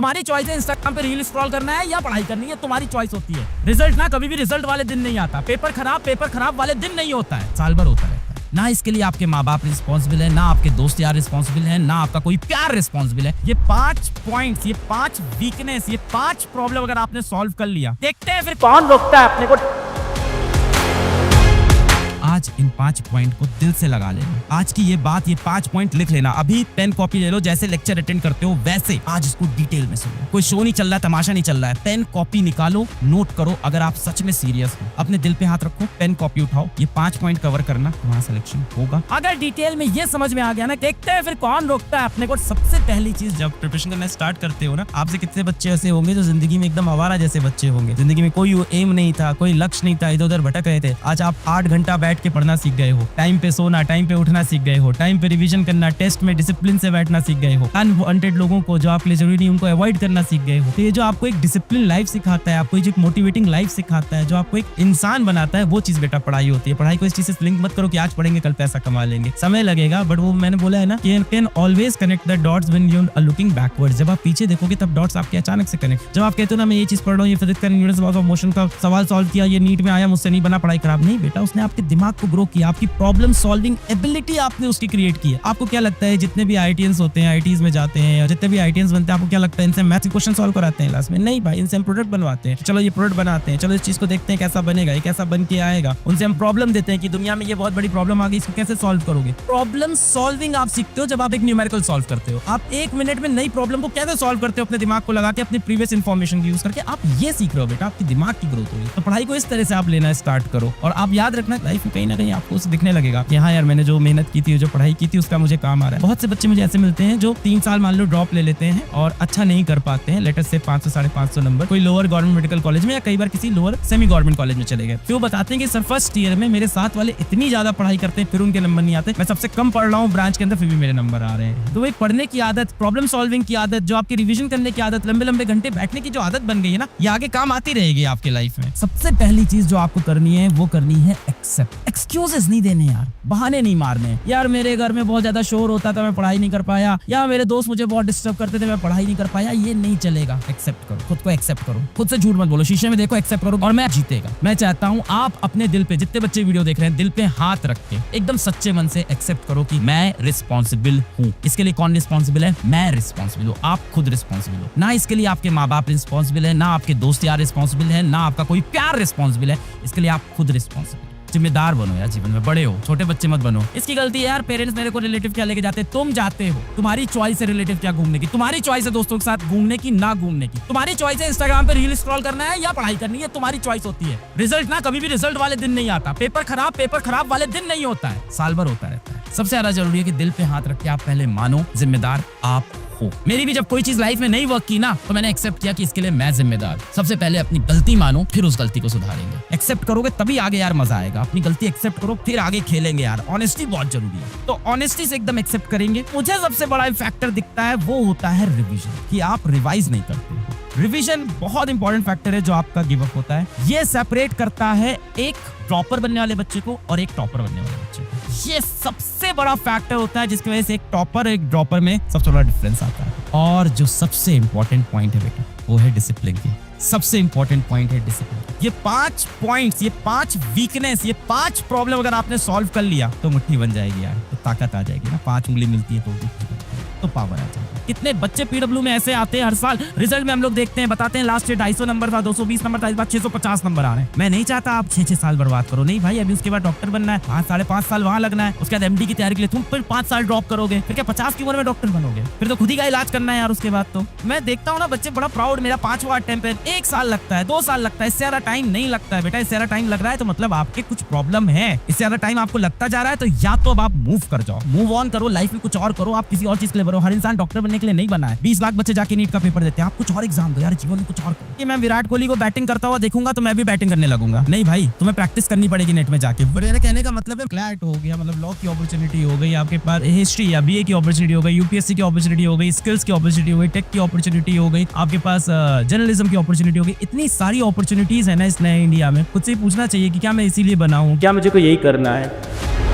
तुम्हारी चॉइस है इंस्टाग्राम पे रील स्क्रॉल करना है या पढ़ाई करनी है, तुम्हारी चॉइस होती है। रिजल्ट ना कभी भी रिजल्ट वाले दिन नहीं आता, पेपर खराब वाले दिन नहीं होता है, साल भर होता रहता है। ना इसके लिए आपके माँ बाप रिस्पॉन्सिबल है, ना आपके दोस्त यार रिस्पॉन्सिबल है, ना आपका कोई प्यार रिस्पॉन्सिबल है। ये 5 पॉइंट्स, ये 5 वीकनेस, ये 5 प्रॉब्लम अगर आपने सॉल्व कर लिया, देखते हैं फिर कौन रोकता है अपने को। आज इन 5 पॉइंट को दिल से लगा लेना। आज की ये बात, ये 5 पॉइंट लिख लेना। अभी पेन कॉपी ले लो, जैसे लेक्चर अटेंड करते हो वैसे आज इसको डिटेल में सुनो। कोई शो नहीं चल रहा है, तमाशा नहीं चल रहा है। पेन कॉपी निकालो, नोट करो। अगर आप सच में सीरियस हो, अपने दिल पे हाथ रखो, पेन कॉपी उठाओ, ये 5 पॉइंट कवर करना, तुम्हारा सिलेक्शन होगा। अगर डिटेल में ये समझ में आ गया ना, देखते हैं फिर कौन रोकता है अपने को। सबसे पहली चीज, जब प्रिपरेशन करना स्टार्ट करते हो ना, आपसे कितने बच्चे ऐसे होंगे जो जिंदगी में एकदम आवारा जैसे बच्चे होंगे। जिंदगी में कोई एम नहीं था, कोई लक्ष्य नहीं था, इधर उधर भटक रहे थे। आज आप 8 घंटा बैठ के पढ़ना सीख गए हो, टाइम पे सोना, टाइम पे उठना सीख गए हो, टाइम पे रिवीजन करना, टेस्ट में डिसिप्लिन से बैठना सीख गए हो। अनवांटेड लोगों को जो आपके लिए जरूरी नहीं, उनको अवॉइड करना सीख गए हो। तो ये जो आपको एक डिसिप्लिन लाइफ सिखाता है, आपको एक मोटिवेटिंग लाइफ सिखाता है, जो आपको एक इंसान बनाता है, वो चीज बेटा पढ़ाई होती है। पढ़ाई को इस चीज से लिंक मत करो कि आज पढ़ेंगे कल पैसा कमा लेंगे, समय लगेगा, बट वो मैंने बोला है ना, you can always connect the dots when you are looking backwards। जब आप पीछे देखोगे तब डॉट्स आपके अचानक से कनेक्ट। जब आप कहते हो ना मैं ये चीज पढ़ रहा हूँ, ये फिजिक्स का यूनिवर्स ऑफ मोशन का सवाल सॉल्व किया, ये नीट में आया, मुझसे नहीं बना, पढ़ाई खराब नहीं बेटा। उसने आपके दिमाग को ग्रो किया, आपकी प्रॉब्लम सॉल्विंग एबिलिटी आपने उसकी क्रिएट की है। आपको क्या लगता है जितने भी आईटीएंस होते हैं, आईटीज में जाते हैं, या जितने भी आईटीएंस बनते हैं, आपको क्या लगता है इनसे मैथ्स के क्वेश्चन सॉल्व कराते हैं क्लास में? नहीं भाई, इनसे हम प्रोडक्ट बनवाते हैं। चलो ये प्रोडक्ट बनाते हैं, चलो इस चीज को देखते हैं कैसा बनेगा, ये कैसा बन के आएगा। उनसे हम प्रॉब्लम देते हैं कि दुनिया में ये बहुत बड़ी प्रॉब्लम आ गई, इसको कैसे सॉल्व करोगे। प्रॉब्लम सॉल्विंग आप सीखते हो जब आप एक न्यूमेरिकल सॉल्व करते हो। आप 1 मिनट में नई प्रॉब्लम को कैसे सॉल्व करते हो, अपने दिमाग को लगा के, अपनी प्रीवियस इन्फॉर्मेशन यूज करके। आप ये सीख रहे हो बेटा, आपकी दिमाग की ग्रोथ होगी। तो पढ़ाई को इस तरह से आप लेना स्टार्ट करो, और आप याद रखना लाइफ में कहीं ना कहीं आपको दिखने लगेगा कि हाँ यार, मैंने जो मेहनत की थी, जो पढ़ाई की थी, उसका मुझे काम आ रहा है। बहुत से बच्चे मुझे ऐसे मिलते हैं जो 3 साल मान लो ड्रॉप ले लेते हैं और अच्छा नहीं कर पाते हैं, लेटर से 500 550 नंबर कोई लोअर गवर्नमेंट मेडिकल कॉलेज में, या कई बार किसी लोअर सेमी गवर्नमेंट कॉलेज में चले गए। फिर वो बताते हैं कि सर फर्स्ट ईयर में मेरे साथ वाले इतनी ज्यादा पढ़ाई करते हैं, फिर उनके नंबर नहीं आते। मैं सबसे कम पढ़ रहा हूँ ब्रांच के अंदर, फिर भी मेरे नंबर आ रहे हैं। तो एक पढ़ने की आदत, प्रॉब्लम सॉल्विंग की आदत, जो आपकी रिविजन करने की आदत, लंबे लंबे घंटे बैठने की जो आदत बन गई है ना, ये आगे काम आती रहेगी आपकी लाइफ में। सबसे पहली चीज जो आपको करनी है, वो करनी है एक्सेप्ट। एक्सक्यूजेस नहीं देने यार, बहाने नहीं मारने। यार मेरे घर में बहुत ज्यादा शोर होता था, मैं पढ़ाई नहीं कर पाया, या मेरे दोस्त मुझे बहुत डिस्टर्ब करते थे, मैं पढ़ाई नहीं कर पाया। ये नहीं चलेगा। एक्सेप्ट करो, खुद को एक्सेप्ट करो, खुद से झूठ मत बोलो, शीशे में देखो, एक्सेप्ट करो, और मैं जीतेगा। मैं चाहता हूँ आप अपने दिल पे, जितने बच्चे वीडियो देख रहे हैं, दिल पे हाथ रख के एकदम सच्चे मन से एक्सेप्ट करो कि मैं रिस्पॉन्सिबल हूँ। इसके लिए कौन रिस्पॉन्सिबल है? मैं रिस्पॉन्सिबल हूँ। आप खुद रिस्पॉन्सिबल हो ना। इसके लिए आपके माँ बाप रिस्पॉन्सिबल है, ना आपके दोस्त यार रिस्पॉन्सिबल है, ना आपका कोई प्यार रिस्पॉन्सिबल है। इसके लिए आप खुद रिस्पॉन्सिबल। जिम्मेदार बनो यार, जीवन में बड़े हो, छोटे बच्चे मत बनो। इसकी गलती है यार, पेरेंट्स मेरे को रिलेटिव क्या लेके जाते हैं, तुम जाते हो। तुम्हारी चॉइस है रिलेटिव क्या घूमने की, तुम्हारी चॉइस है दोस्तों के साथ घूमने की ना घूमने की, तुम्हारी चॉइस है इंस्टाग्राम पे रील स्क्रॉल करना है या पढ़ाई करनी है, तुम्हारी चॉइस होती है। रिजल्ट ना कभी भी रिजल्ट वाले दिन नहीं आता, पेपर खराब वाले दिन नहीं होता है, साल भर होता रहता है। सबसे ज्यादा जरूरी है कि दिल पे हाथ रख के आप पहले मानो जिम्मेदार आप हो। मेरी भी जब कोई चीज लाइफ में नहीं वर्क की ना, तो मैंने एक्सेप्ट किया कि इसके लिए मैं जिम्मेदार। सबसे पहले अपनी गलती मानो, फिर उस गलती को सुधारेंगे। एक्सेप्ट करोगे तभी आगे यार मजा आएगा। अपनी गलती एक्सेप्ट करो, फिर आगे खेलेंगे यार। ऑनेस्टी बहुत जरूरी है, तो ऑनेस्टी से एकदम एक्सेप्ट करेंगे। मुझे सबसे बड़ा फैक्टर दिखता है, वो होता है रिवीजन, कि आप रिवाइज नहीं करते हो। रिवीजन बहुत इंपॉर्टेंट फैक्टर है जो आपका गिव अप होता है। ये सेपरेट करता है एक ड्रॉपर बनने वाले बच्चे को और एक टॉपर बनने वाले बच्चे को। ये सबसे बड़ा फैक्टर होता है जिसकी वजह से एक टॉपर एक ड्रॉपर में सबसे बड़ा डिफरेंस आता है। और जो सबसे इंपॉर्टेंट पॉइंट है बेटा, वो है डिसिप्लिन की। सबसे इंपॉर्टेंट पॉइंट है डिसिप्लिन। ये 5 पॉइंट्स, ये 5 वीकनेस, ये 5 प्रॉब्लम अगर आपने सॉल्व कर लिया तो मुट्ठी बन जाएगी यार, तो ताकत आ जाएगी ना। 5 उंगली मिलती है तो पावर आ जाएगी। कितने बच्चे पीडब्ल्यू में ऐसे आते हैं हर साल, रिजल्ट में हम लोग देखते हैं, बताते हैं लास्ट ईयर 250 नंबर था, 220 नंबर था, इस बार 650 नंबर आ रहे हैं। मैं नहीं चाहता आप 6 साल बर्बाद करो, नहीं भाई। अभी उसके बाद डॉक्टर बनना है, 5-5.5 साल वहां लगना है, उसके बाद एमडी की तैयारी के लिए तुम फिर 5 साल ड्रॉप करोगे, फिर क्या 50 की उम्र में डॉक्टर बनोगे? फिर तो खुद ही का इलाज करना है यार उसके बाद। तो मैं देखता हूँ ना बच्चे बड़ा प्राउड, मेरा 5वां अटेम्प्ट है, 1 साल लगता है, 2 साल लगता है, इससे ज्यादा टाइम नहीं लगता है बेटा। इससे ज्यादा टाइम लग रहा है तो मतलब आपके कुछ प्रॉब्लम है। इससे ज्यादा टाइम आपको लगता जा रहा है तो या तो अब आप मूव कर जाओ, मूव ऑन करो, लाइफ में कुछ और करो, आप किसी और चीज के लिए बनो। हर इंसान डॉक्टर बनने के लिए नहीं बना है। 20 लाख बच्चे जाके नीट का पेपर देते हैं, आप कुछ और एग्जाम दो यार, जीवन में कुछ और करो। कि मैं विराट कोहली को बैटिंग करता हुआ देखूंगा तो मैं भी बैटिंग करने लगूंगा, नहीं भाई, तुम्हें प्रैक्टिस करनी पड़ेगी नेट में जाके। मेरे कहने का मतलब है क्लैट हो गया, मतलब लॉ की अपॉर्चुनिटी हो गई आपके पास, हिस्ट्री या बीए की अपॉर्चुनिटी हो गई, यूपीएससी की अपॉर्चुनिटी हो गई, स्किल्स की अपॉर्चुनिटी हो गई, टेक की अपॉर्चुनिटी हो गई, आपके पास जर्नलिज्म की अपॉर्चुनिटी हो गई। इतनी सारी अपॉर्चुनिटीज है ना इस नए इंडिया में। खुद से पूछना चाहिए कि क्या मैं इसीलिए बना हूँ, क्या मुझे को यही करना है।